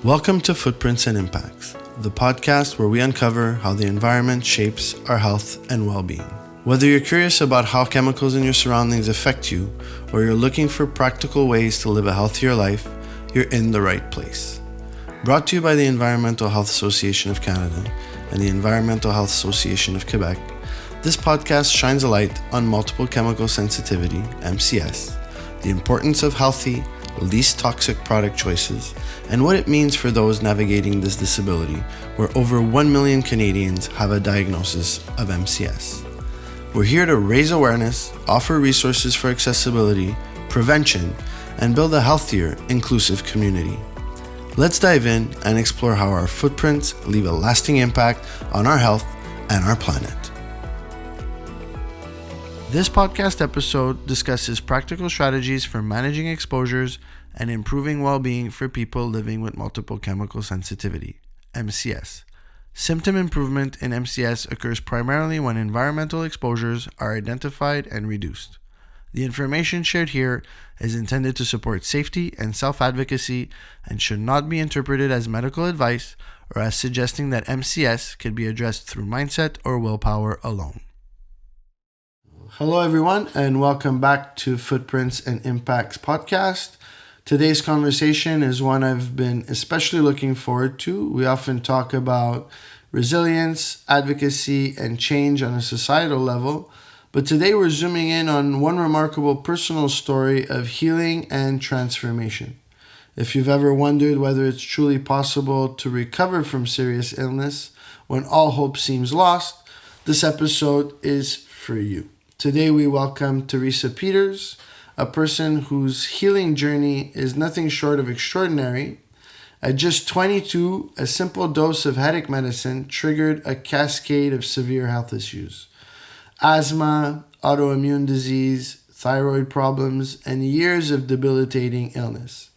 Welcome to Footprints and Impacts, the podcast where we uncover how the environment shapes our health and well-being. Whether you're curious about how chemicals in your surroundings affect you, or you're looking for practical ways to live a healthier life, you're in the right place. Brought to you by the Environmental Health Association of Canada and the Environmental Health Association of Quebec, this podcast shines a light on multiple chemical sensitivity, MCS, the importance of healthy, least toxic product choices, and what it means for those navigating this disability, where over 1 million Canadians have a diagnosis of MCS. We're here to raise awareness, offer resources for accessibility, prevention, and build a healthier, inclusive community. Let's dive in and explore how our footprints leave a lasting impact on our health and our planet. This podcast episode discusses practical strategies for managing exposures and improving well-being for people living with multiple chemical sensitivity, MCS. Symptom improvement in MCS occurs primarily when environmental exposures are identified and reduced. The information shared here is intended to support safety and self-advocacy and should not be interpreted as medical advice or as suggesting that MCS can be addressed through mindset or willpower alone. Hello, everyone, and welcome back to Footprints and Impacts podcast. Today's conversation is one I've been especially looking forward to. We often talk about resilience, advocacy, and change on a societal level, but today we're zooming in on one remarkable personal story of healing and transformation. If you've ever wondered whether it's truly possible to recover from serious illness when all hope seems lost, this episode is for you. Today we welcome Teresa Peters, a person whose healing journey is nothing short of extraordinary. At just 22, a simple dose of headache medicine triggered a cascade of severe health issues. Asthma, autoimmune disease, thyroid problems, and years of debilitating illness.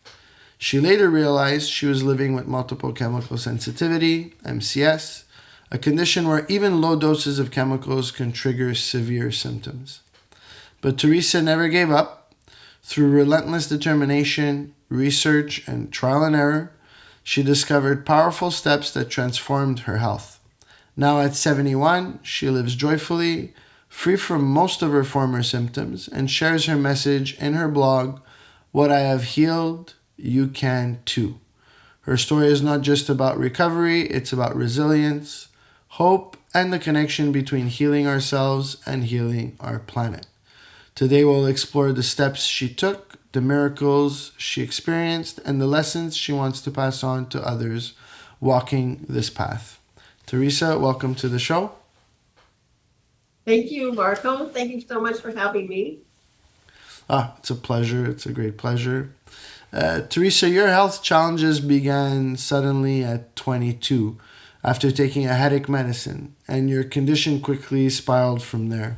She later realized she was living with multiple chemical sensitivity, MCS, a condition where even low doses of chemicals can trigger severe symptoms. But Teresa never gave up. Through relentless determination, research, and trial and error, she discovered powerful steps that transformed her health. Now at 71, she lives joyfully, free from most of her former symptoms, and shares her message in her blog, "What I have healed, you can too." Her story is not just about recovery, it's about resilience, hope, and the connection between healing ourselves and healing our planet. Today we'll explore the steps she took, the miracles she experienced, and the lessons she wants to pass on to others walking this path. Teresa, welcome to the show. Thank you, Marco. Thank you so much for having me. It's a pleasure. It's a great pleasure. Teresa, your health challenges began suddenly at 22 after taking a headache medicine, and your condition quickly spiraled from there.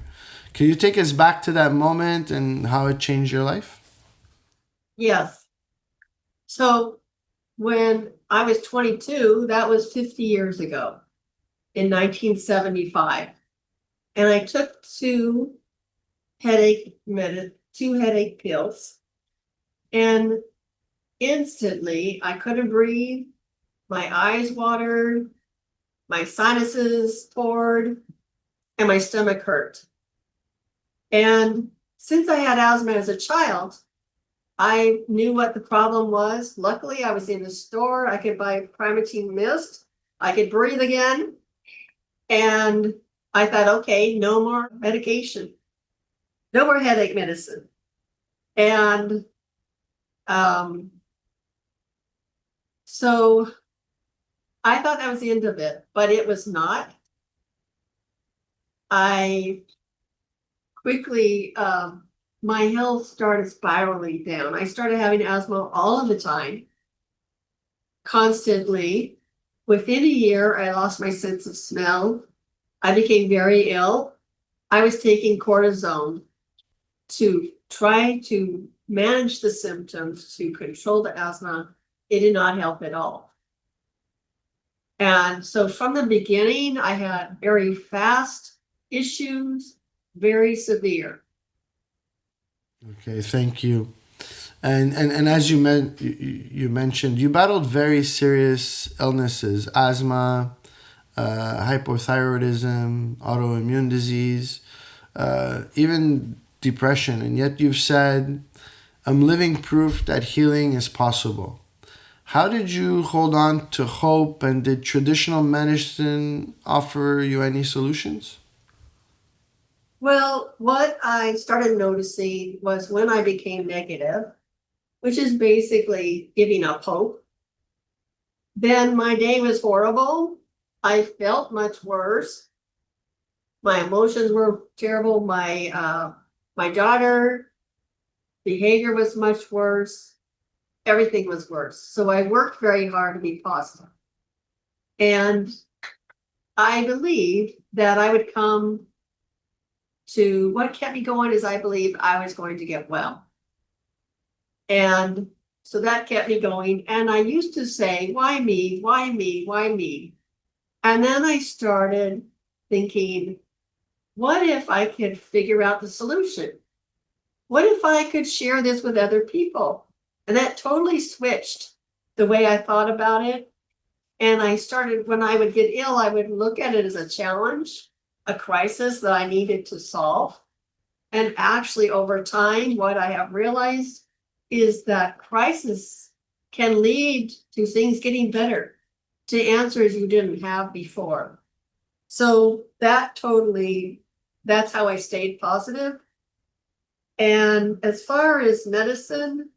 Can you take us back to that moment and how it changed your life? Yes. So when I was 22, that was 50 years ago in 1975. And I took two headache pills, and instantly I couldn't breathe. My eyes watered, my sinuses poured, and my stomach hurt. And since I had asthma as a child, I knew what the problem was. Luckily, I was in the store. I could buy Primatene Mist. I could breathe again. And I thought, okay, no more medication. No more headache medicine. And so I thought that was the end of it, but it was not. I quickly, my health started spiraling down. I started having asthma all of the time, constantly. Within a year, I lost my sense of smell. I became very ill. I was taking cortisone to try to manage the symptoms, to control the asthma. It did not help at all. And so from the beginning, I had very fast issues, very severe. Okay, thank you. And as you mentioned, you battled very serious illnesses, asthma, hypothyroidism, autoimmune disease, even depression, and yet you've said, "I'm living proof that healing is possible." How did you hold on to hope, and did traditional medicine offer you any solutions? Well, what I started noticing was when I became negative, which is basically giving up hope, then my day was horrible. I felt much worse. My emotions were terrible. My daughter behavior was much worse. Everything was worse. So I worked very hard to be positive. And I believed that I would come to what kept me going is I believed I was going to get well. And so that kept me going. And I used to say, why me? Why me? Why me? And then I started thinking, what if I could figure out the solution? What if I could share this with other people? And that totally switched the way I thought about it. And I started, when I would get ill, I would look at it as a challenge, a crisis that I needed to solve. And actually, over time, what I have realized is that crisis can lead to things getting better, to answers you didn't have before. So that's how I stayed positive. And as far as medicine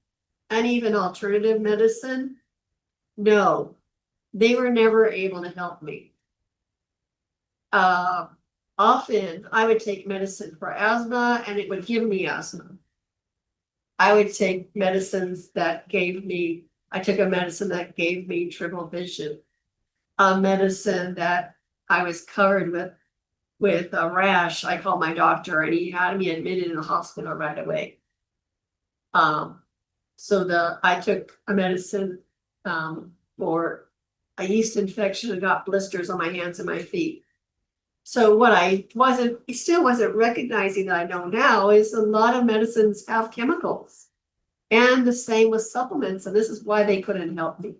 and even alternative medicine, no, they were never able to help me. Often I would take medicine for asthma and it would give me asthma. I would take medicines that I took a medicine that gave me triple vision, a medicine that I was covered with a rash. I called my doctor and he had me admitted in the hospital right away. I took a medicine for a yeast infection and got blisters on my hands and my feet. So what I still wasn't recognizing that I know now is a lot of medicines have chemicals. And the same with supplements, and this is why they couldn't help me.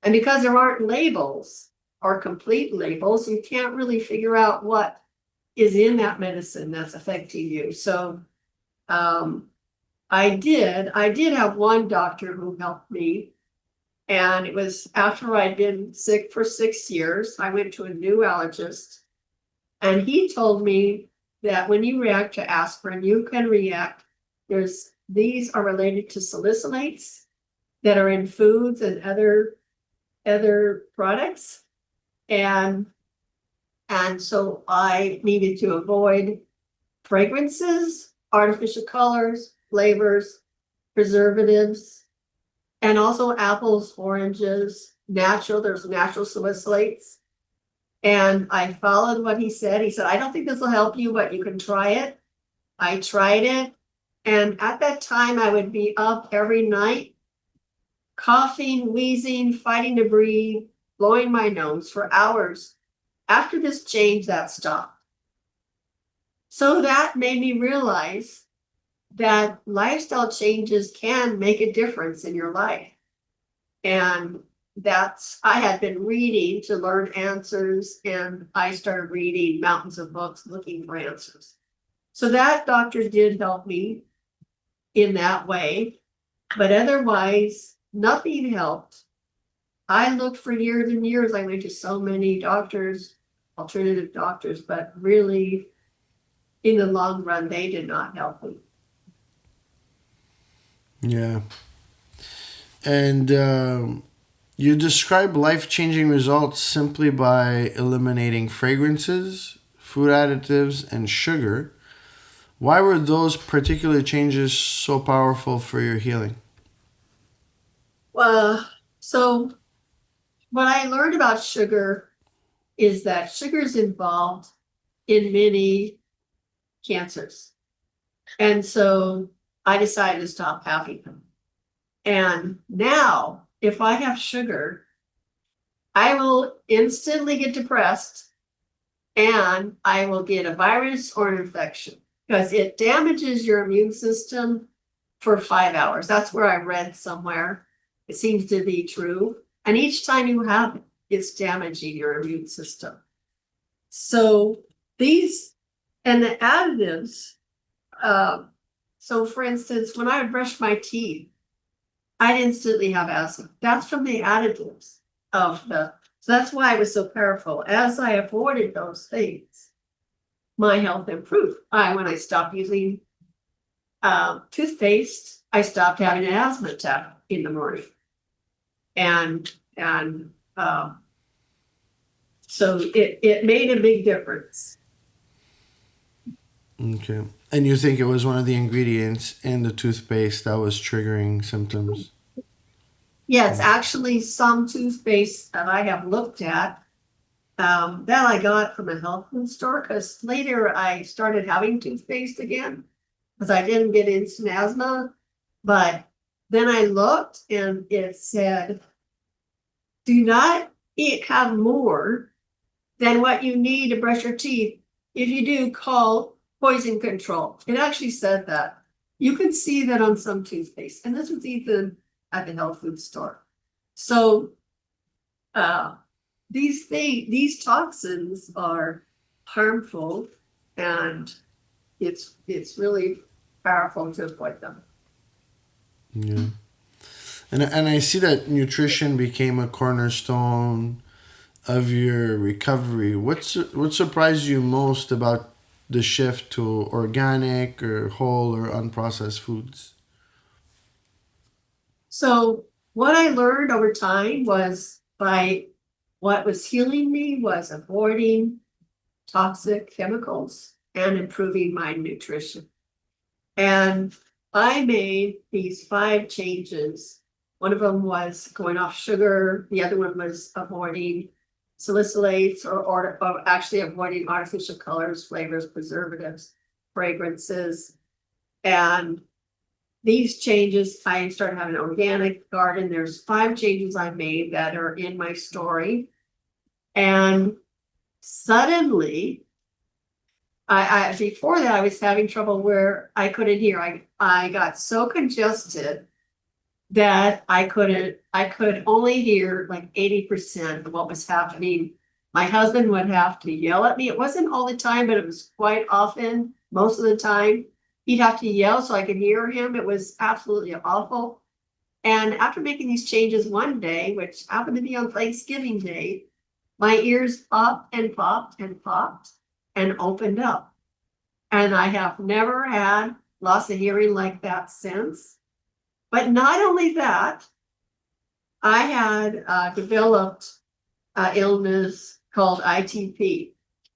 And because there aren't labels or complete labels, you can't really figure out what is in that medicine that's affecting you. So I did have one doctor who helped me. And it was after I'd been sick for 6 years, I went to a new allergist. And he told me that when you react to aspirin, you can react. These are related to salicylates that are in foods and other products. And so I needed to avoid fragrances, artificial colors, flavors, preservatives, and also apples, oranges, there's natural salicylates. And I followed what he said. He said, I don't think this will help you, but you can try it. I tried it. And at that time, I would be up every night, coughing, wheezing, fighting to breathe, blowing my nose for hours. After this change, that stopped. So that made me realize that lifestyle changes can make a difference in your life. And I had been reading to learn answers, and I started reading mountains of books looking for answers. So that doctor did help me in that way, but otherwise nothing helped. I looked for years and years. I went to so many doctors, alternative doctors, but really in the long run, they did not help me. Yeah. And you describe life-changing results simply by eliminating fragrances, food additives, and sugar. Why were those particular changes so powerful for your healing? So what I learned about sugar is that sugar is involved in many cancers. And so I decided to stop having them. And now, if I have sugar, I will instantly get depressed and I will get a virus or an infection because it damages your immune system for 5 hours. That's where I read somewhere. It seems to be true. And each time you have it, it's damaging your immune system. So these and the additives, so for instance, when I would brush my teeth, I'd instantly have asthma. That's from the additives so that's why it was so powerful. As I avoided those things, my health improved. When I stopped using toothpaste, I stopped having an asthma attack in the morning. And so it made a big difference. Okay. And you think it was one of the ingredients in the toothpaste that was triggering symptoms? Yes, actually, some toothpaste that I have looked at that I got from a health food store, because later I started having toothpaste again because I didn't get instant asthma. But then I looked and it said, do not have more than what you need to brush your teeth. If you do, call poison control. It actually said that. You can see that on some toothpaste. And this was even at the health food store. So these toxins are harmful, and it's really powerful to avoid them. Yeah. And I see that nutrition became a cornerstone of your recovery. What surprised you most about the shift to organic or whole or unprocessed foods? So what I learned over time was what was healing me was avoiding toxic chemicals and improving my nutrition. And I made these 5 changes. One of them was going off sugar. The other one was avoiding salicylates or actually avoiding artificial colors, flavors, preservatives, fragrances. And these changes, I started having an organic garden. There's 5 changes I made that are in my story. And suddenly, I before that, I was having trouble where I couldn't hear. I got so congested that I could only hear like 80% of what was happening. My husband would have to yell at me. It wasn't all the time, but it was quite often, most of the time. He'd have to yell so I could hear him. It was absolutely awful. And after making these changes one day, which happened to be on Thanksgiving Day, my ears popped and popped and popped and opened up. And I have never had loss of hearing like that since. But not only that, I had developed illness called ITP.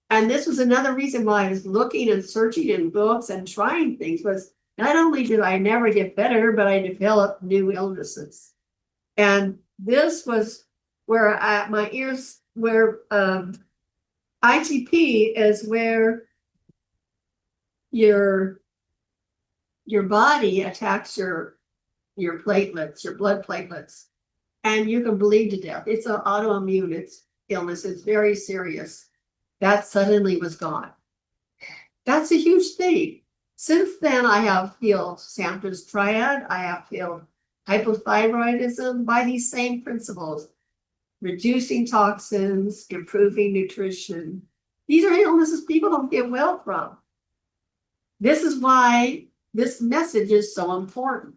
And this was another reason why I was looking and searching in books and trying things, was not only did I never get better, but I developed new illnesses. And this was where my ears, where ITP is where your body attacks your platelets, your blood platelets, and you can bleed to death. It's an autoimmune illness. It's very serious. That suddenly was gone. That's a huge thing. Since then, I have healed Samter's triad. I have healed hypothyroidism by these same principles: reducing toxins, improving nutrition. These are illnesses people don't get well from. This is why this message is so important.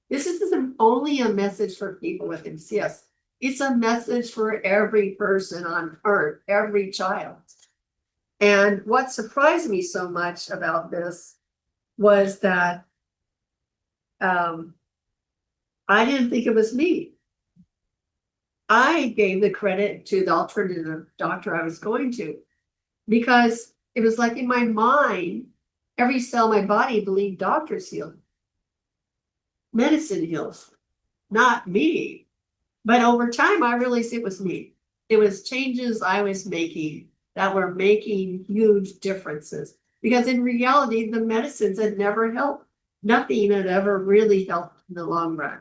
This isn't only a message for people with MCS. It's a message for every person on earth, every child. And what surprised me so much about this was that I didn't think it was me. I gave the credit to the alternative doctor I was going to, because it was like in my mind, every cell in my body believed doctors heal. Medicine heals, not me. But over time, I realized it was me. It was changes I was making that were making huge differences. Because in reality, the medicines had never helped. Nothing had ever really helped in the long run.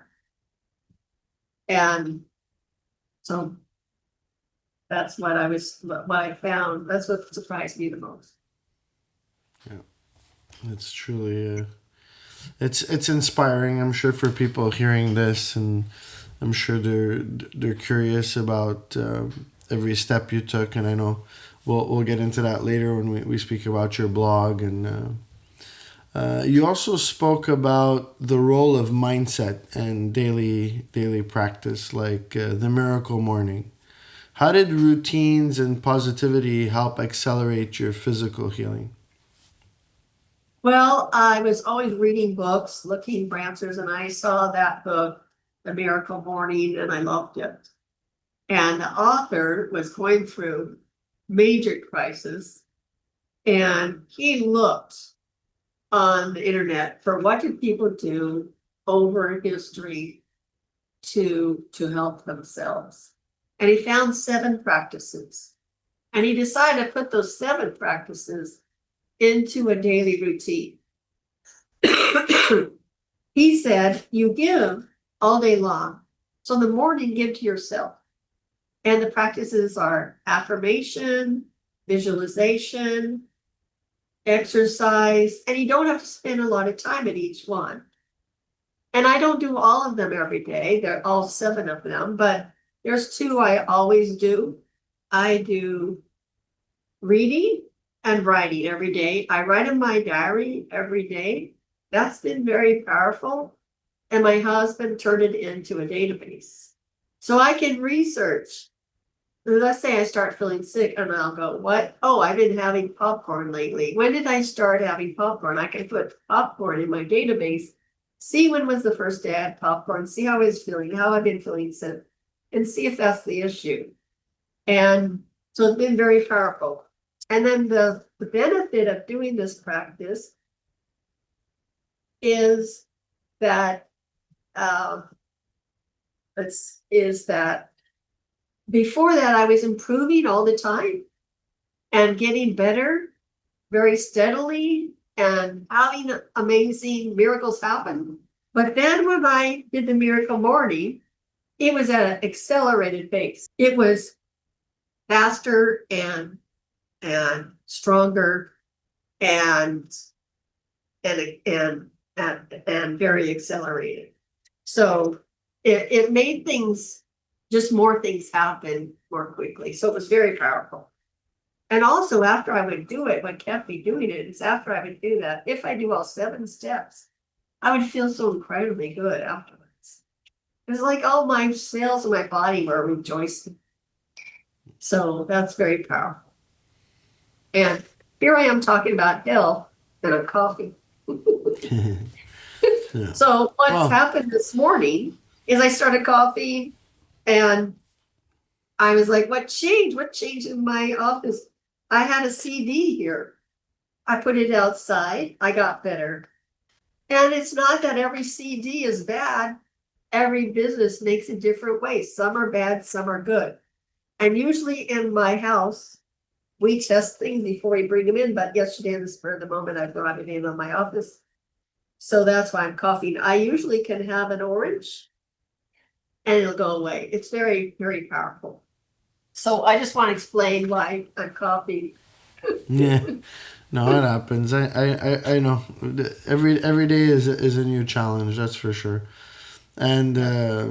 And so that's what I found. That's what surprised me the most. Yeah, it's truly It's inspiring. I'm sure for people hearing this, and I'm sure they're curious about every step you took. And I know we'll get into that later when we speak about your blog. And you also spoke about the role of mindset and daily practice, like the miracle morning. How did routines and positivity help accelerate your physical healing? Well, I was always reading books, looking for answers, and I saw that book, The Miracle Morning, and I loved it. And the author was going through major crisis, and he looked on the internet for what did people do over history to help themselves. And he found 7 practices. And he decided to put those 7 practices into a daily routine. He said, you give all day long. So in the morning, give to yourself. And the practices are affirmation, visualization, exercise, and you don't have to spend a lot of time at each one. And I don't do all of them every day. They're all 7 of them, but there's 2 I always do. I do reading and writing every day. I write in my diary every day. That's been very powerful. And my husband turned it into a database. So I can research. Let's say I start feeling sick and I'll go, what? Oh, I've been having popcorn lately. When did I start having popcorn? I can put popcorn in my database, see when was the first day I had popcorn, see how I was feeling, how I've been feeling since, and see if that's the issue. And so it's been very powerful. And then the benefit of doing this practice is that is that before that I was improving all the time and getting better very steadily and having amazing miracles happen. But then when I did the miracle morning, it was at an accelerated pace. It was faster and stronger and very accelerated. So it made things, just more things happen more quickly. So it was very powerful. And also after I would do it, what kept me doing it is after I would do that, if I do all 7 steps, I would feel so incredibly good afterwards. It was like all my cells in my body were rejoicing. So that's very powerful. And here I am talking about health and a coffee. Yeah. So what's Well, happened this morning is I started coughing and I was like, what changed? What changed in my office? I had a CD here. I put it outside. I got better. And it's not that every CD is bad. Every business makes a different way. Some are bad, some are good. And usually in my house, we test things before we bring them in. But yesterday, in the spur of the moment, I brought it in on my office. So that's why I'm coughing. I usually can have an orange and it'll go away. It's very, very powerful. So I just want to explain why I'm coughing. yeah. No, it happens. I know. Every day is a new challenge. That's for sure. And uh,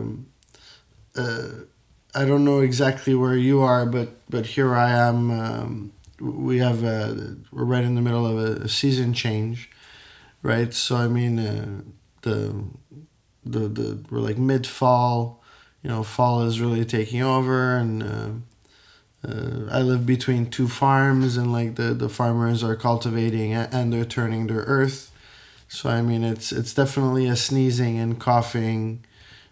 I don't know exactly where you are, but here I am. We have we're right in the middle of a season change, right? So I mean, the the we're like mid fall. You know, fall is really taking over, and I live between 2 farms, and like the farmers are cultivating and they're turning their earth. So I mean, it's definitely a sneezing and coughing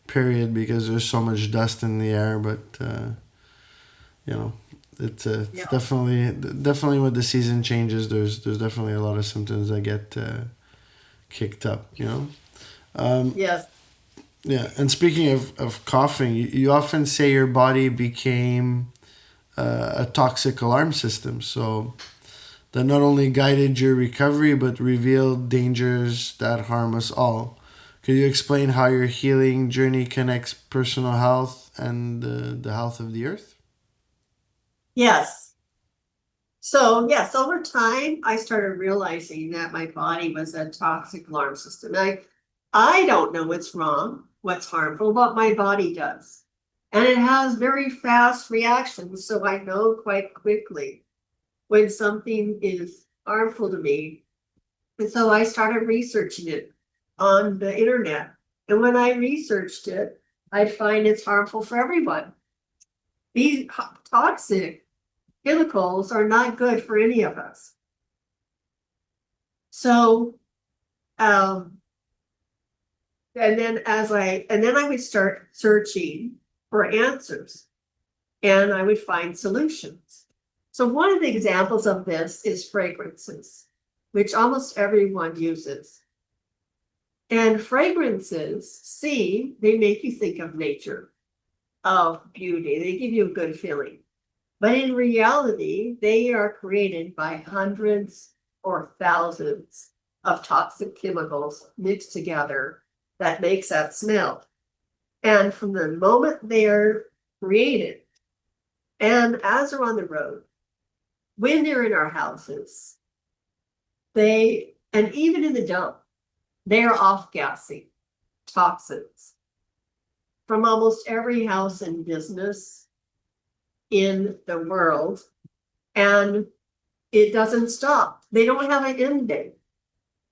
period because there's so much dust in the air. But you know, it's Yeah. definitely with the season changes. There's definitely a lot of symptoms that get kicked up. You know. Yes. Yeah, and speaking of coughing, you often say your body became a toxic alarm system. So that not only guided your recovery but revealed dangers that harm us all. Could you explain how your healing journey connects personal health and the health of the earth? Yes. So yes, over time, I started realizing that my body was a toxic alarm system. I don't know what's wrong, what's harmful, but my body does. And it has very fast reactions, so I know quite quickly when something is harmful to me. And so I started researching it on the internet. And when I researched it, I find it's harmful for everyone. These toxic chemicals are not good for any of us. So, and then I would start searching for answers and I would find solutions. So one of the examples of this is fragrances, which almost everyone uses. And fragrances, they make you think of nature, of beauty. They give you a good feeling. But in reality, they are created by hundreds or thousands of toxic chemicals mixed together that makes that smell. And from the moment they are created, and as they're on the road, when they're in our houses, and even in the dump, they are off-gassing toxins from almost every house and business in the world. And it doesn't stop. They don't have an end date.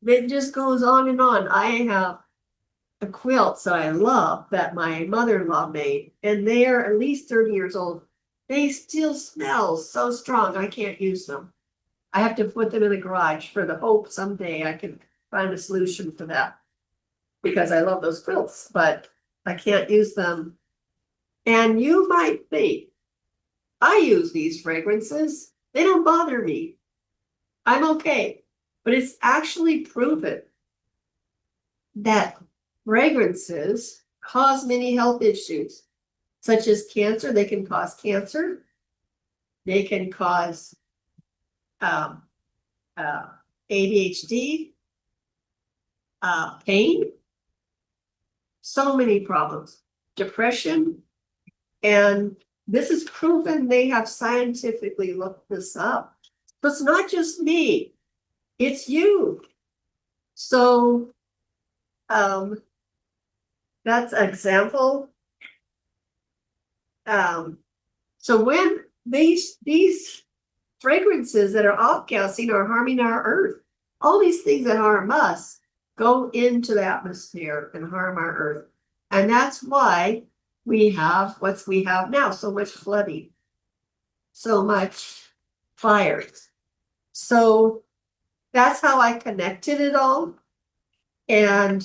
It just goes on and on. I have a quilt that I love that my mother-in-law made, and they are at least 30 years old. They still smell so strong, I can't use them. I have to put them in the garage for the hope someday I can find a solution for that. Because I love those quilts, but I can't use them. And you might think, I use these fragrances. They don't bother me. I'm okay. But it's actually proven that fragrances cause many health issues, such as cancer. They can cause cancer. They can cause ADHD, pain, so many problems, depression. And this is proven. They have scientifically looked this up. So it's not just me, it's you. So that's an example. So when these fragrances that are off-gassing are harming our earth, all these things that harm us go into the atmosphere and harm our earth. And that's why we have what we have now, so much flooding, so much fires. So that's how I connected it all. And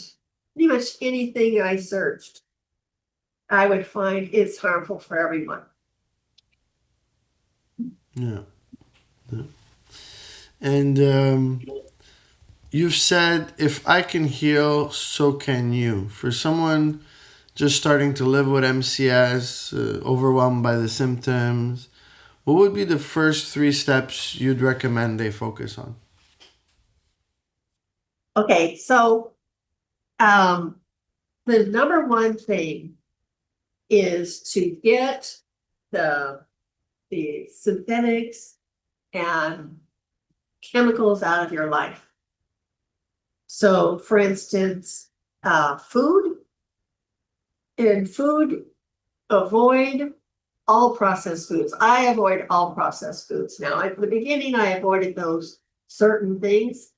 pretty much anything I searched, I would find it's harmful for everyone. Yeah. And you've said, if I can heal, so can you. For someone just starting to live with MCS, overwhelmed by the symptoms, what would be the first 3 steps you'd recommend they focus on? Okay, so the number one thing is to get the synthetics and chemicals out of your life. So for instance, food, avoid all processed foods. I avoid all processed foods now. At the beginning, I avoided those certain things,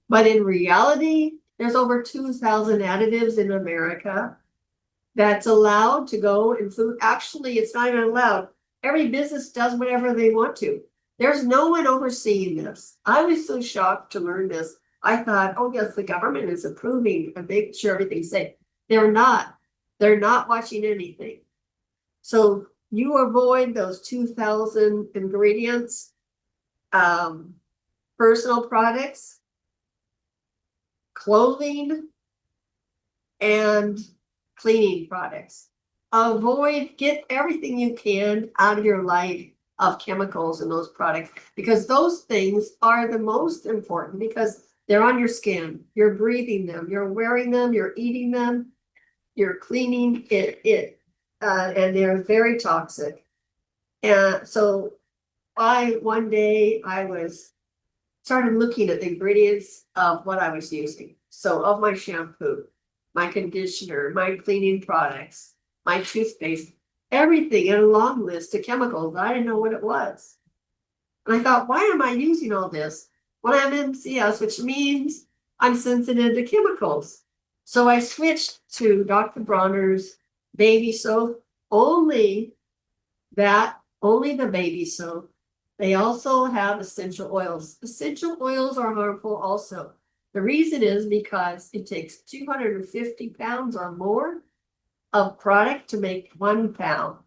but in reality, there's over 2,000 additives in America that's allowed to go in food. Actually, it's not even allowed. Every business does whatever they want to. There's no one overseeing this. I was so shocked to learn this. I thought, oh yes, the government is approving and making sure everything's safe. They're not. They're not watching anything. So you avoid those 2,000 ingredients, personal products, clothing, and cleaning products. Get everything you can out of your life of chemicals in those products, because those things are the most important, because they're on your skin, you're breathing them, you're wearing them, you're eating them, you're cleaning it, and they're very toxic. And so one day I started looking at the ingredients of what I was using. So of my shampoo, my conditioner, my cleaning products, my toothpaste, everything in a long list of chemicals. I didn't know what it was. And I thought, why am I using all this? Well, I'm MCS, which means I'm sensitive to chemicals. So I switched to Dr. Bronner's baby soap, only the baby soap. They also have essential oils. Essential oils are harmful also. The reason is because it takes 250 pounds or more of product to make 1 pound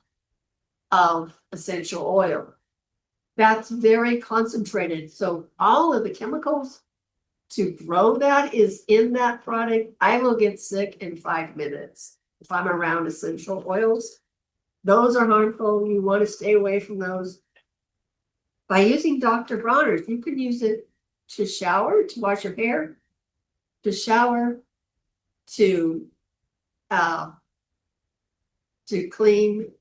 of essential oil. That's very concentrated. So all of the chemicals to grow that is in that product. I will get sick in 5 minutes if I'm around essential oils. Those are harmful. You want to stay away from those. By using Dr. Bronner's, you can use it to shower, to wash your hair, to shower, to clean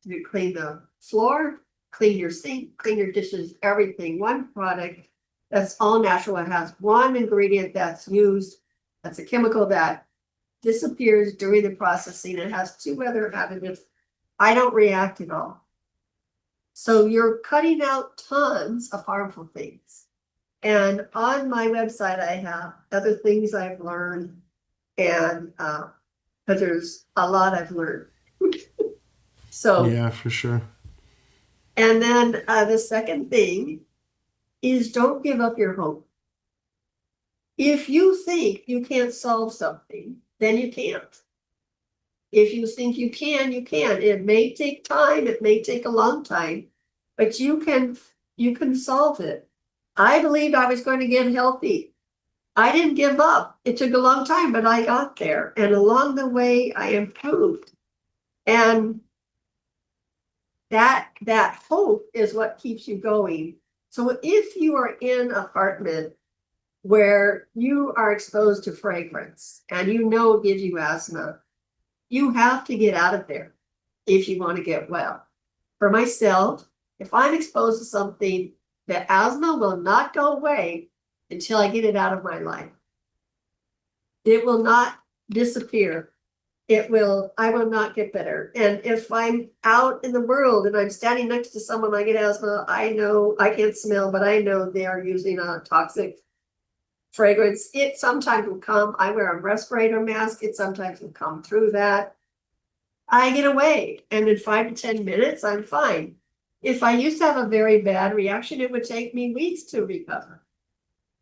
the floor, clean your sink, clean your dishes, everything. One product that's all natural. It has one ingredient that's used. That's a chemical that disappears during the processing. It has 2 other additives. I don't react at all. So you're cutting out tons of harmful things. And on my website, I have other things I've learned, and because there's a lot I've learned. So Yeah, for sure. And then the second thing is don't give up your hope. If you think you can't solve something, then you can't. If you think you can, you can. It may take time, it may take a long time, but you can solve it. I believed I was going to get healthy. I didn't give up. It took a long time, but I got there. And along the way, I improved. And that hope is what keeps you going. So if you are in an apartment where you are exposed to fragrance and you know it gives you asthma, you have to get out of there if you want to get well. For myself, if I'm exposed to something, the asthma will not go away until I get it out of my life. It will not disappear. I will not get better. And if I'm out in the world and I'm standing next to someone, I get asthma, I know, I can't smell, but I know they are using a toxic fragrance. It sometimes will come. I wear a respirator mask. It sometimes will come through that. I get away. And in 5 to 10 minutes, I'm fine. If I used to have a very bad reaction, it would take me weeks to recover.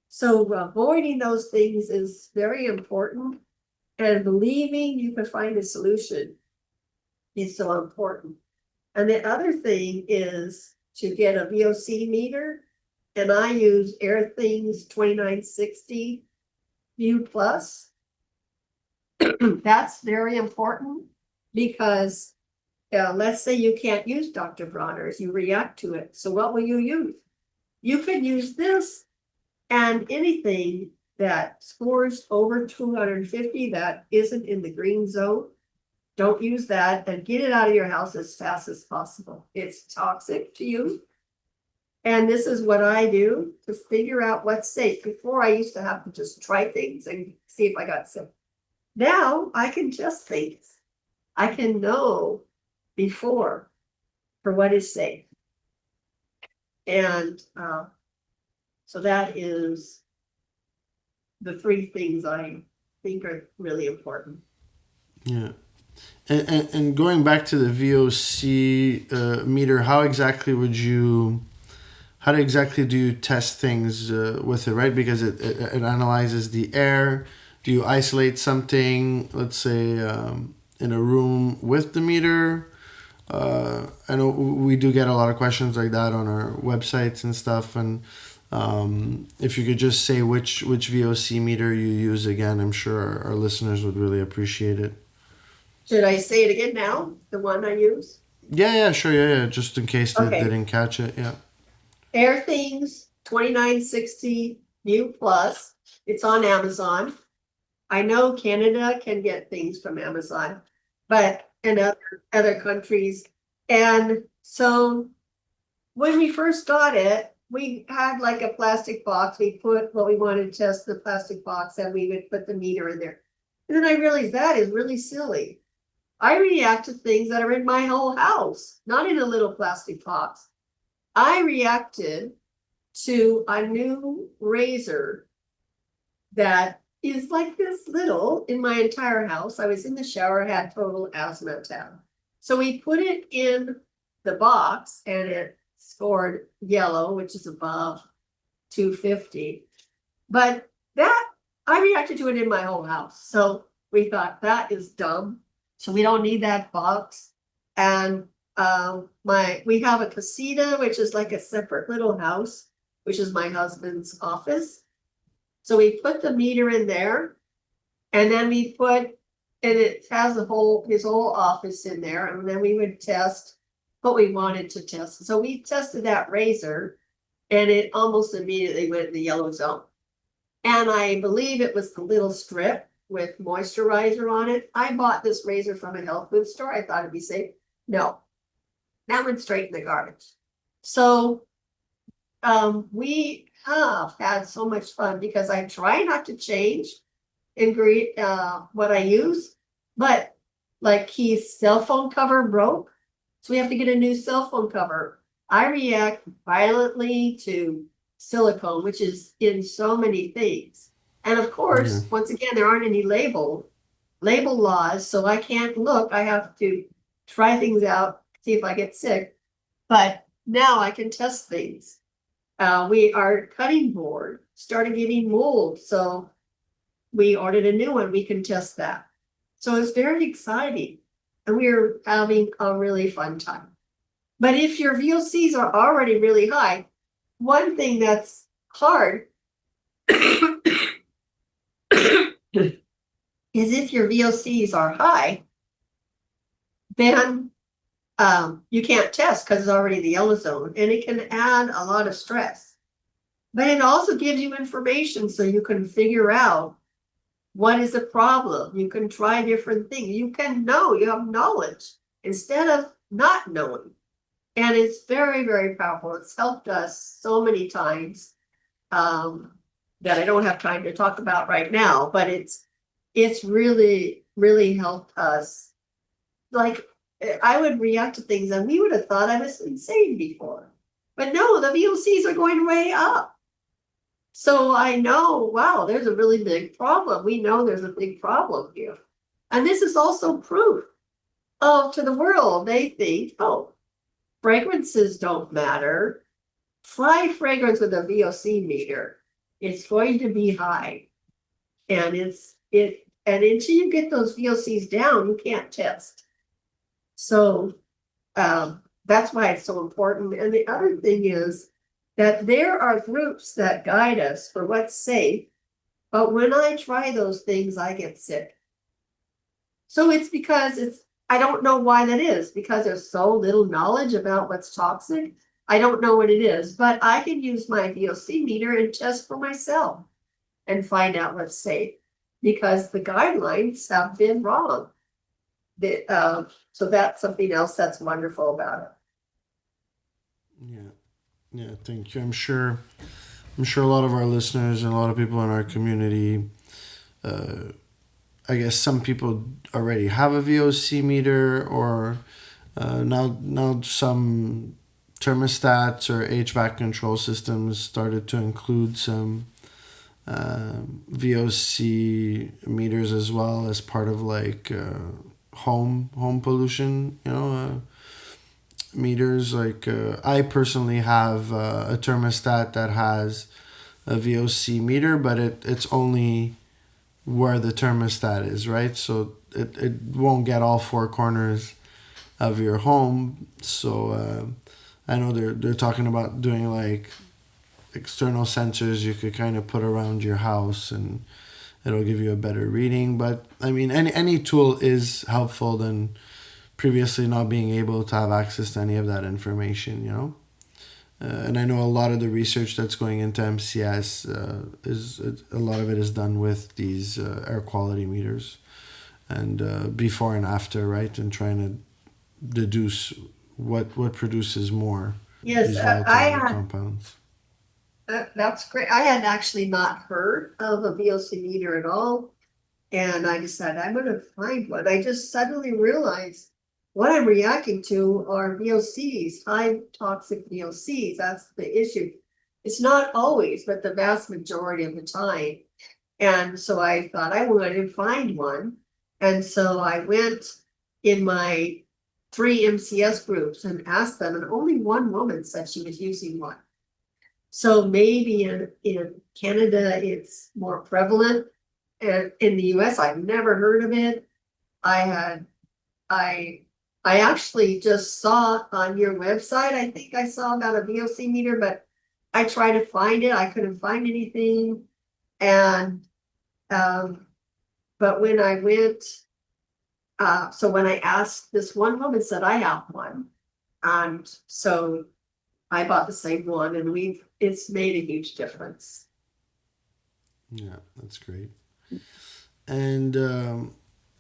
So avoiding those things is very important. And believing you can find a solution is so important. And the other thing is to get a VOC meter. And I use Airthings 2960 View Plus. That's very important because let's say you can't use Dr. Bronner's, you react to it. So what will you use? You can use this and anything that scores over 250 that isn't in the green zone. Don't use that and get it out of your house as fast as possible. It's toxic to you. And this is what I do to figure out what's safe. Before I used to have to just try things and see if I got sick. Now I can just things. I can know before for what is safe. And so that is the 3 things I think are really important. Yeah. And going back to the VOC meter, how exactly do you test things with it, right? Because it analyzes the air. Do you isolate something, let's say, in a room with the meter? I know we do get a lot of questions like that on our websites and stuff. And if you could just say which VOC meter you use again, I'm sure our listeners would really appreciate it. Should I say it again now? The one I use? Yeah, sure. Yeah. Just in case they didn't catch it. Yeah. Airthings 2960 View Plus. It's on Amazon. I know Canada can get things from Amazon, but in other countries. And so when we first got it, we had like a plastic box. We put what we wanted to test in the plastic box, and we would put the meter in there. And then I realized that is really silly. I react to things that are in my whole house, not in a little plastic box. I reacted to a new razor that is like this little in my entire house. I was in the shower, had total asthma attack. So we put it in the box and it scored yellow, which is above 250. But that, I reacted to it in my whole house. So we thought that is dumb. So we don't need that box. And we have a casita, which is like a separate little house, which is my husband's office. So we put the meter in there, and then we put, and it has his whole office in there, and then we would test what we wanted to test. So we tested that razor, and it almost immediately went in the yellow zone. And I believe it was the little strip with moisturizer on it. I bought this razor from a health food store. I thought it'd be safe. No, that went straight in the garbage. So we have had so much fun because I try not to change what I use, but like Keith's cell phone cover broke, so we have to get a new cell phone cover. I react violently to silicone, which is in so many things. And of course, once again, there aren't any label laws, so I can't look. I have to try things out, see if I get sick. But now I can test things. Our cutting board started getting mold, so we ordered a new one. We can test that. So it's very exciting, and we're having a really fun time. But if your VOCs are already really high, one thing that's hard is if your VOCs are high, then you can't test because it's already in the yellow zone, and it can add a lot of stress. But it also gives you information so you can figure out what is the problem. You can try different things. You can know, you have knowledge instead of not knowing. And it's very, very powerful. It's helped us so many times that I don't have time to talk about right now, but it's really, really helped us. Like, I would react to things and we would have thought I was insane before. But no, the VOCs are going way up. So I know, wow, there's a really big problem. We know there's a big problem here. And this is also proof to the world. They think, oh, fragrances don't matter. Try fragrance with a VOC meter. It's going to be high. And and until you get those VOCs down, you can't test. So that's why it's so important. And the other thing is that there are groups that guide us for what's safe, but when I try those things, I get sick. So it's because I don't know why that is, because there's so little knowledge about what's toxic. I don't know what it is, but I can use my VOC meter and test for myself and find out what's safe, because the guidelines have been wrong. So that's something else that's wonderful about it. Yeah, thank you. I'm sure a lot of our listeners and a lot of people in our community, I guess some people already have a VOC meter, or now some thermostats or HVAC control systems started to include some VOC meters as well as part of like home pollution, meters. Like I personally have a thermostat that has a VOC meter, but it's only where the thermostat is, right? So it won't get all four corners of your home. So I know they're talking about doing like external sensors you could kind of put around your house, and it'll give you a better reading. But I mean, any tool is helpful than previously not being able to have access to any of that information, and I know a lot of the research that's going into MCS a lot of it is done with these air quality meters, and before and after, right, and trying to deduce what produces more Yes, these I volatile had, compounds. that's great. I had actually not heard of a VOC meter at all. And I decided I'm gonna find one. I just suddenly realized what I'm reacting to are VOCs, high toxic VOCs. That's the issue. It's not always, but the vast majority of the time. And so I thought I wanted to find one. And so I went in my 3 MCS groups and asked them, and only one woman said she was using one. So maybe in Canada, it's more prevalent. And in the US, I've never heard of it. I had, I, I actually just saw on your website, I think I saw about a VOC meter, but I tried to find it. I couldn't find anything. And, but when I went, so when I asked, this one woman said, I have one. And so I bought the same one, and it's made a huge difference. Yeah, that's great. And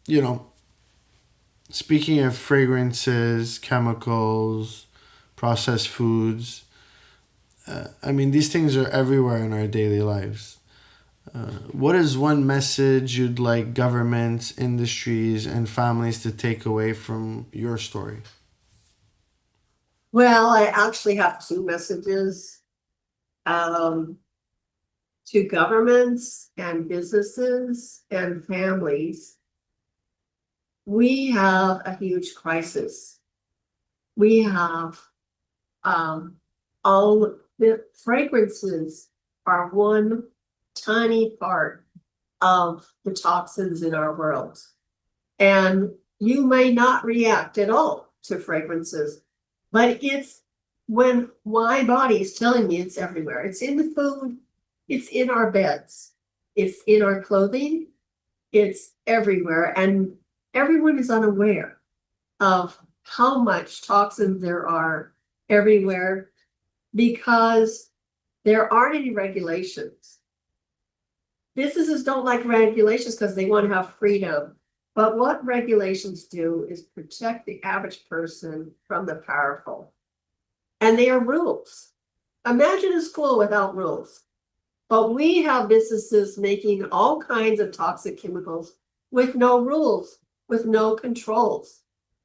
you know, speaking of fragrances, chemicals, processed foods, I mean, these things are everywhere in our daily lives. What is one message you'd like governments, industries, and families to take away from your story? Well, I actually have two messages. Um, to governments and businesses and families, we have a huge crisis. We have all the fragrances are one tiny part of the toxins in our world. And you may not react at all to fragrances, but it's when my body is telling me it's everywhere. It's in the food, it's in our beds, it's in our clothing, it's everywhere. And everyone is unaware of how much toxins there are everywhere because there aren't any regulations. Businesses don't like regulations because they want to have freedom. But what regulations do is protect the average person from the powerful. And they are rules. Imagine a school without rules. But we have businesses making all kinds of toxic chemicals with no rules, with no controls.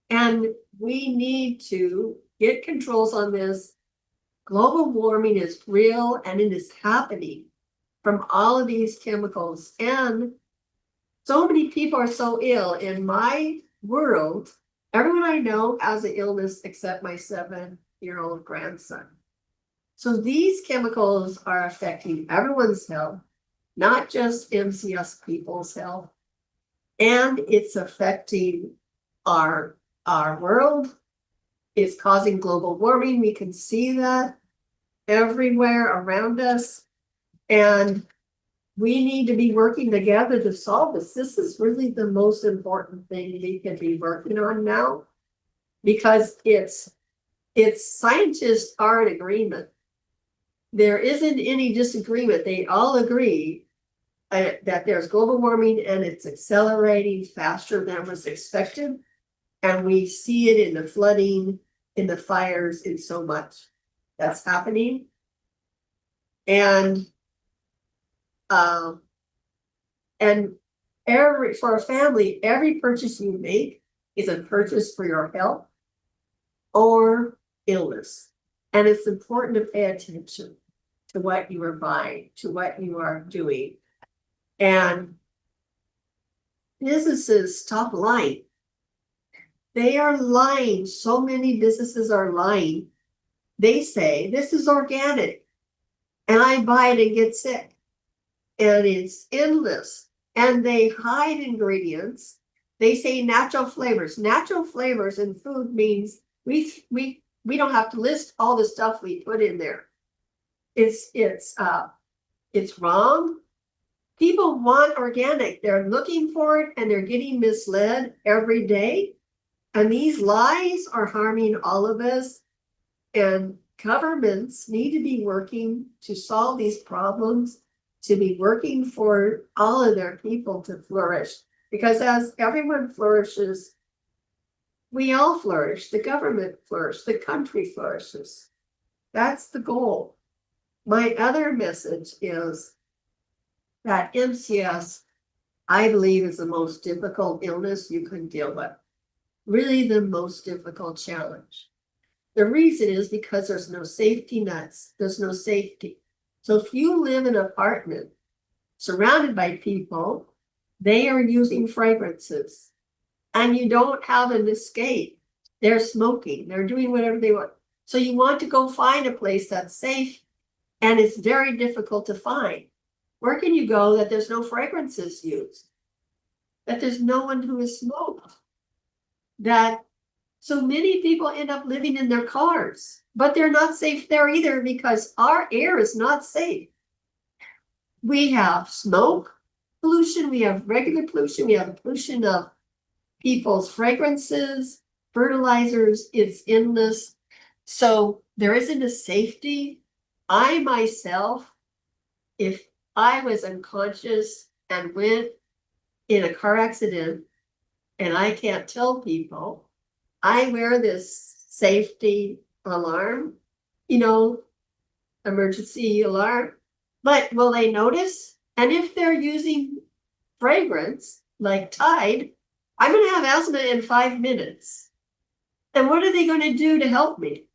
And we need to get controls on this. Global warming is real and it is happening from all of these chemicals. And so many people are so ill in my world. Everyone I know has an illness except my 7-year-old grandson. So these chemicals are affecting everyone's health, not just MCS people's health. And it's affecting our world. It's causing global warming. We can see that everywhere around us. And we need to be working together to solve this. This is really the most important thing we can be working on now, because it's scientists are in agreement. There isn't any disagreement. They all agree that there's global warming and it's accelerating faster than was expected. And we see it in the flooding, in the fires, in so much that's happening. And for a family, every purchase you make is a purchase for your health or illness. And it's important to pay attention to what you are buying, to what you are doing. And businesses stop lying. They are lying. So many businesses are lying. They say this is organic and I buy it and get sick. And it's endless. And they hide ingredients. They say natural flavors. Natural flavors in food means we don't have to list all the stuff we put in there. It's wrong. People want organic. They're looking for it and they're getting misled every day. And these lies are harming all of us. And governments need to be working to solve these problems, to be working for all of their people to flourish. Because as everyone flourishes, we all flourish, the government flourishes, the country flourishes. That's the goal. My other message is that MCS, I believe, is the most difficult illness you can deal with. Really the most difficult challenge. The reason is because there's no safety nets. There's no safety. So if you live in an apartment surrounded by people, they are using fragrances and you don't have an escape. They're smoking. They're doing whatever they want. So you want to go find a place that's safe, and it's very difficult to find. Where can you go that there's no fragrances used? That there's no one who has smoked? That so many people end up living in their cars, but they're not safe there either because our air is not safe. We have smoke pollution, we have regular pollution, we have pollution of people's fragrances, fertilizers, it's endless. So there isn't a safety. I myself, if I was unconscious and went in a car accident and I can't tell people, I wear this safety alarm, emergency alarm, but will they notice? And if they're using fragrance like Tide, I'm going to have asthma in 5 minutes. And what are they going to do to help me?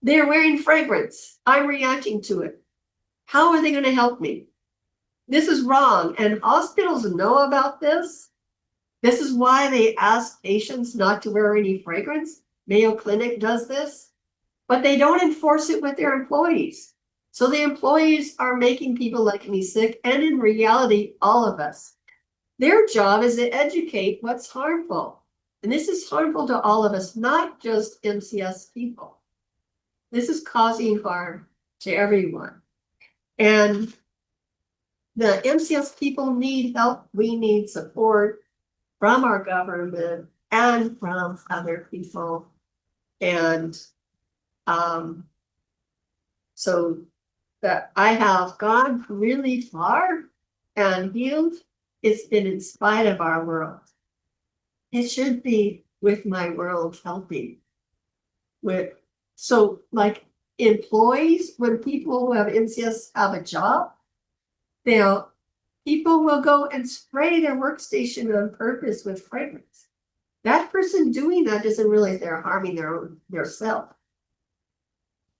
They're wearing fragrance. I'm reacting to it. How are they going to help me? This is wrong. And hospitals know about this. This is why they ask patients not to wear any fragrance. Mayo Clinic does this, but they don't enforce it with their employees. So the employees are making people like me sick, and in reality, all of us. Their job is to educate what's harmful. And this is harmful to all of us, not just MCS people. This is causing harm to everyone. And the MCS people need help. We need support from our government and from other people. And so that I have gone really far and healed. It's been in spite of our world. It should be with my world helping. So like employees, when people who have MCS have a job, people will go and spray their workstation on purpose with fragrance. That person doing that doesn't realize they're harming their self.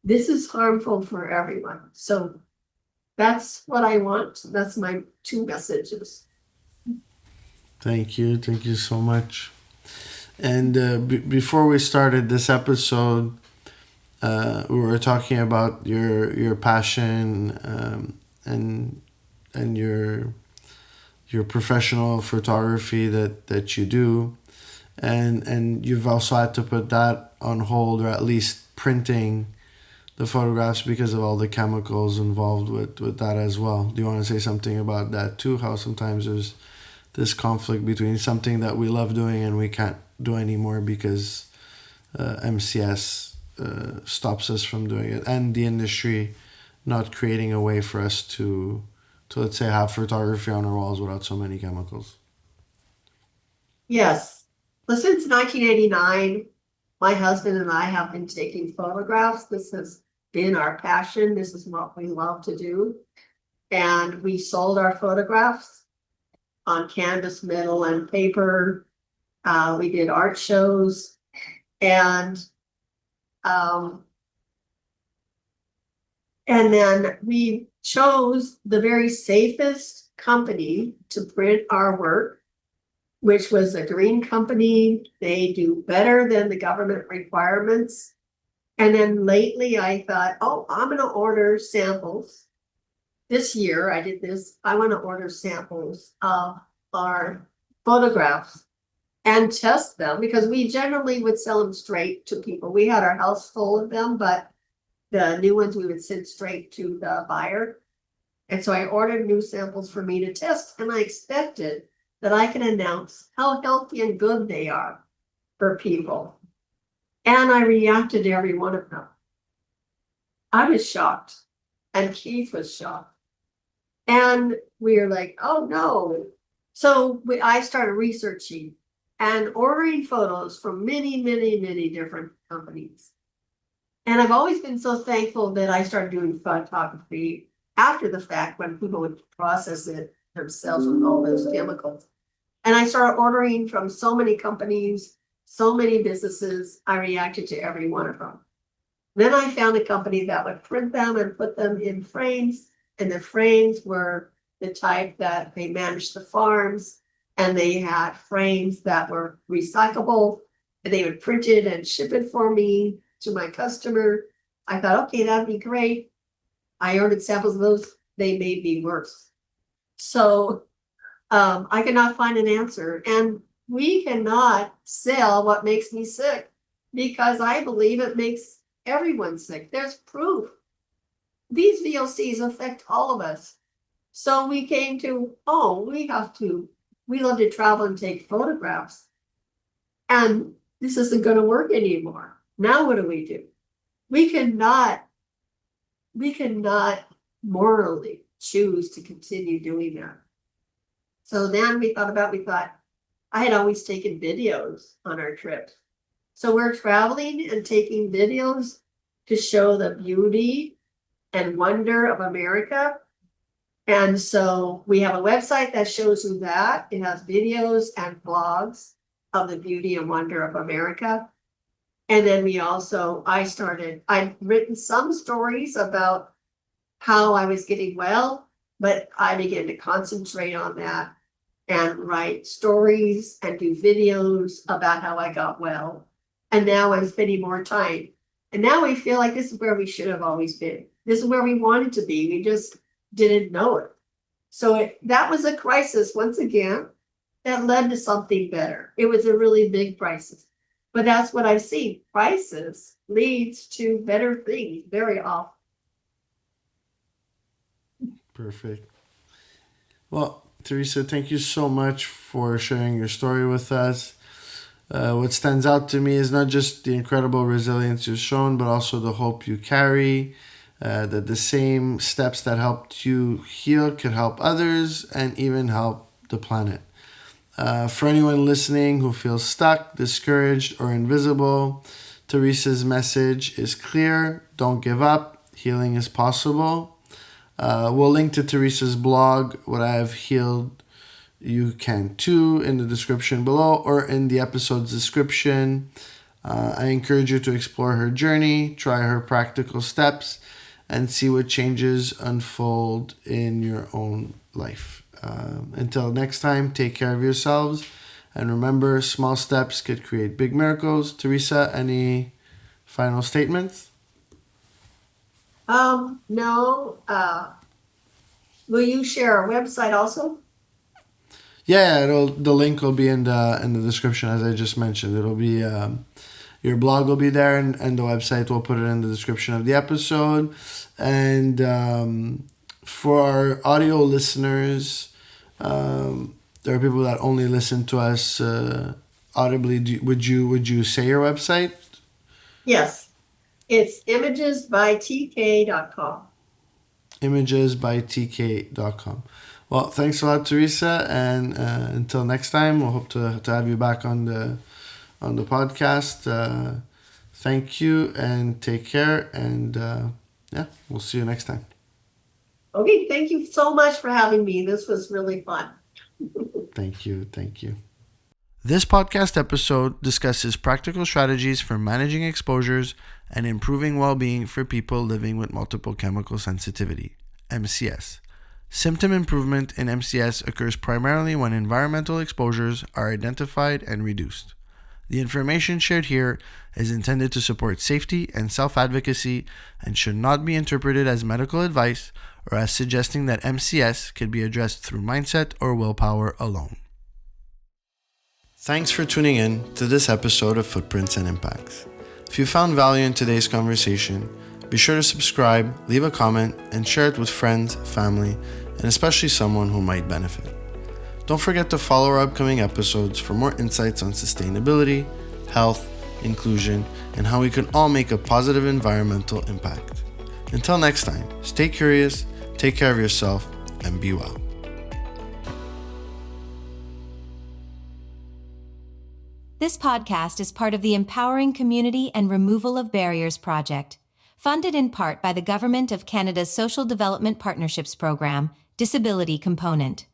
This is harmful for everyone. So that's what I want. That's my 2 messages. Thank you. Thank you so much. And before we started this episode, we were talking about your passion and your professional photography that you do, and you've also had to put that on hold, or at least printing the photographs because of all the chemicals involved with that as well. Do you want to say something about that too? How sometimes there's this conflict between something that we love doing and we can't do anymore because MCS stops us from doing it, and the industry not creating a way for us to let's say have photography on our walls without so many chemicals. Yes. Well, since 1989, my husband and I have been taking photographs. This has been our passion. This is what we love to do. And we sold our photographs on canvas, metal, and paper. We did art shows, and then we chose the very safest company to print our work, which was a green company. They do better than the government requirements. And then lately I thought, I'm going to order samples. This year I did this. I want to order samples of our photographs and test them, because we generally would sell them straight to people. We had our house full of them, but the new ones we would send straight to the buyer. And so I ordered new samples for me to test, and I expected that I can announce how healthy and good they are for people. And I reacted to every one of them. I was shocked, and Keith was shocked. And we were like, oh no. So I started researching and ordering photos from many, many, many different companies. And I've always been so thankful that I started doing photography after the fact when people would process it themselves with all those chemicals. And I started ordering from so many companies, so many businesses. I reacted to every one of them. Then I found a company that would print them and put them in frames. And the frames were the type that they managed the farms. And they had frames that were recyclable. And they would print it and ship it for me to my customer. I thought, okay, that'd be great. I ordered samples of those. They made me worse. So I cannot find an answer. And we cannot sell what makes me sick because I believe it makes everyone sick. There's proof. These VOCs affect all of us. So we came to, we love to travel and take photographs. And this isn't going to work anymore. Now what do? We cannot morally choose to continue doing that. So then we thought, I had always taken videos on our trips. So we're traveling and taking videos to show the beauty and wonder of America. And so we have a website that shows you that. It has videos and blogs of the beauty and wonder of America. And then I'd written some stories about how I was getting well, but I began to concentrate on that and write stories and do videos about how I got well. And now I'm spending more time. And now we feel like this is where we should have always been. This is where we wanted to be. We just didn't know it. So that was a crisis once again that led to something better. It was a really big crisis. But that's what I've seen. Crisis leads to better things very often. Perfect. Well, Teresa, thank you so much for sharing your story with us. What stands out to me is not just the incredible resilience you've shown, but also the hope you carry, that the same steps that helped you heal could help others and even help the planet. For anyone listening who feels stuck, discouraged, or invisible, Teresa's message is clear. Don't give up. Healing is possible. We'll link to Teresa's blog, What I Have Healed You Can Too, in the description below or in the episode's description. I encourage you to explore her journey, try her practical steps, and see what changes unfold in your own life. Until next time, take care of yourselves. And remember, small steps could create big miracles. Teresa, any final statements? No. Will you share our website also? Yeah, the link will be in the description, as I just mentioned. It'll be your blog will be there, and the website, we'll put it in the description of the episode. And for our audio listeners, there are people that only listen to us audibly. Would you say your website? Yes. It's imagesbytk.com. Imagesbytk.com. Well, thanks a lot, Teresa, and until next time, we'll hope to have you back on the podcast. Thank you and take care, and we'll see you next time. Okay, thank you so much for having me. This was really fun. Thank you. This podcast episode discusses practical strategies for managing exposures and improving well-being for people living with multiple chemical sensitivity, MCS. Symptom improvement in MCS occurs primarily when environmental exposures are identified and reduced. The information shared here is intended to support safety and self-advocacy and should not be interpreted as medical advice or as suggesting that MCS could be addressed through mindset or willpower alone. Thanks for tuning in to this episode of Footprints and Impacts. If you found value in today's conversation, be sure to subscribe, leave a comment, and share it with friends, family, and especially someone who might benefit. Don't forget to follow our upcoming episodes for more insights on sustainability, health, inclusion, and how we can all make a positive environmental impact. Until next time, stay curious, take care of yourself, and be well. This podcast is part of the Empowering Community and Removal of Barriers project, funded in part by the Government of Canada's Social Development Partnerships Program, Disability Component.